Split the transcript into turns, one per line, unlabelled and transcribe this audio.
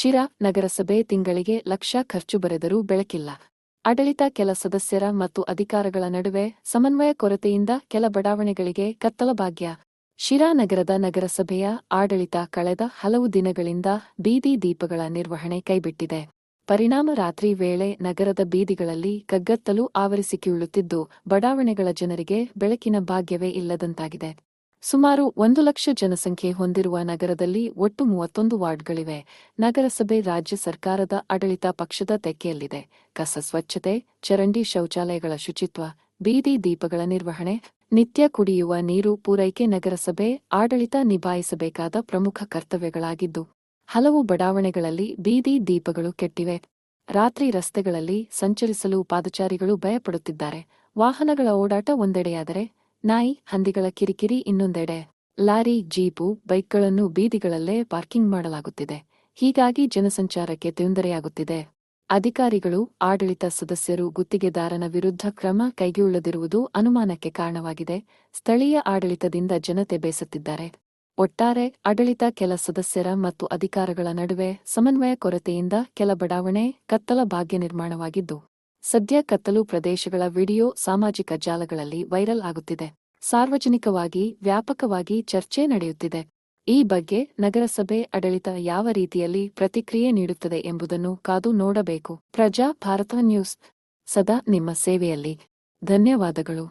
ಶಿರಾ ನಗರಸಭೆ ತಿಂಗಳಿಗೆ ಲಕ್ಷ ಖರ್ಚು ಬರೆದರೂ ಬೆಳಕಿಲ್ಲ. ಆಡಳಿತ ಕೆಲ ಸದಸ್ಯರ ಮತ್ತು ಅಧಿಕಾರಗಳ ನಡುವೆ ಸಮನ್ವಯ ಕೊರತೆಯಿಂದ ಕೆಲ ಬಡಾವಣೆಗಳಿಗೆ ಕತ್ತಲ ಭಾಗ್ಯ. ಶಿರಾ ನಗರದ ನಗರಸಭೆಯ ಆಡಳಿತ ಕಳೆದ ಹಲವು ದಿನಗಳಿಂದ ಬೀದಿ ದೀಪಗಳ ನಿರ್ವಹಣೆ ಕೈಬಿಟ್ಟಿದೆ. ಪರಿಣಾಮ ರಾತ್ರಿ ವೇಳೆ ನಗರದ ಬೀದಿಗಳಲ್ಲಿ ಕಗ್ಗತ್ತಲು ಆವರಿಸಿಕೊಳ್ಳುತ್ತಿದ್ದು, ಬಡಾವಣೆಗಳ ಜನರಿಗೆ ಬೆಳಕಿನ ಭಾಗ್ಯವೇ ಇಲ್ಲದಂತಾಗಿದೆ. ಸುಮಾರು 1 ಲಕ್ಷ ಜನಸಂಖ್ಯೆ ಹೊಂದಿರುವ ನಗರದಲ್ಲಿ ಒಟ್ಟು 31 ವಾರ್ಡ್ಗಳಿವೆ. ನಗರಸಭೆ ರಾಜ್ಯ ಸರ್ಕಾರದ ಆಡಳಿತ ಪಕ್ಷದ ತೆಕ್ಕೆಯಲ್ಲಿದೆ. ಕಸ ಸ್ವಚ್ಛತೆ, ಚರಂಡಿ ಶೌಚಾಲಯಗಳ ಶುಚಿತ್ವ, ಬೀದಿ ದೀಪಗಳ ನಿರ್ವಹಣೆ, ನಿತ್ಯ ಕುಡಿಯುವ ನೀರು ಪೂರೈಕೆ ನಗರಸಭೆ ಆಡಳಿತ ನಿಭಾಯಿಸಬೇಕಾದ ಪ್ರಮುಖ ಕರ್ತವ್ಯಗಳಾಗಿದ್ದು, ಹಲವು ಬಡಾವಣೆಗಳಲ್ಲಿ ಬೀದಿ ದೀಪಗಳು ಕೆಟ್ಟಿವೆ. ರಾತ್ರಿ ರಸ್ತೆಗಳಲ್ಲಿ ಸಂಚರಿಸಲು ಪಾದಚಾರಿಗಳು ಭಯಪಡುತ್ತಿದ್ದಾರೆ. ವಾಹನಗಳ ಓಡಾಟ ಒಂದೆಡೆಯಾದರೆ, ನಾಯಿ, ಹಂದಿಗಳ ಕಿರಿಕಿರಿ ಇನ್ನೊಂದೆಡೆ. ಲಾರಿ, ಜೀಪು, ಬೈಕ್ಗಳನ್ನು ಬೀದಿಗಳಲ್ಲೇ ಪಾರ್ಕಿಂಗ್ ಮಾಡಲಾಗುತ್ತಿದೆ. ಹೀಗಾಗಿ ಜನಸಂಚಾರಕ್ಕೆ ತೊಂದರೆಯಾಗುತ್ತಿದೆ. ಅಧಿಕಾರಿಗಳು, ಆಡಳಿತ ಸದಸ್ಯರು ಗುತ್ತಿಗೆದಾರನ ವಿರುದ್ಧ ಕ್ರಮ ಕೈಗೊಳ್ಳದಿರುವುದು ಅನುಮಾನಕ್ಕೆ ಕಾರಣವಾಗಿದೆ. ಸ್ಥಳೀಯ ಆಡಳಿತದಿಂದ ಜನತೆ ಬೇಸತ್ತಿದ್ದಾರೆ. ಒಟ್ಟಾರೆ ಆಡಳಿತ ಕೆಲ ಸದಸ್ಯರ ಮತ್ತು ಅಧಿಕಾರಗಳ ನಡುವೆ ಸಮನ್ವಯ ಕೊರತೆಯಿಂದ ಕೆಲ ಬಡಾವಣೆ ಕತ್ತಲ ಭಾಗ್ಯ ನಿರ್ಮಾಣವಾಗಿದ್ದು, ಸದ್ಯ ಕತ್ತಲು ಪ್ರದೇಶಗಳ ವಿಡಿಯೋ ಸಾಮಾಜಿಕ ಜಾಲಗಳಲ್ಲಿ ವೈರಲ್ ಆಗುತ್ತಿದೆ. ಸಾರ್ವಜನಿಕವಾಗಿ ವ್ಯಾಪಕವಾಗಿ ಚರ್ಚೆ ನಡೆಯುತ್ತಿದೆ. ಈ ಬಗ್ಗೆ ನಗರಸಭೆ ಆಡಳಿತ ಯಾವ ರೀತಿಯಲ್ಲಿ ಪ್ರತಿಕ್ರಿಯೆ ನೀಡುತ್ತದೆ ಎಂಬುದನ್ನು ಕಾದು ನೋಡಬೇಕು. ಪ್ರಜಾ ಭಾರತ ನ್ಯೂಸ್ ಸದಾ ನಿಮ್ಮ ಸೇವೆಯಲ್ಲಿ. ಧನ್ಯವಾದಗಳು.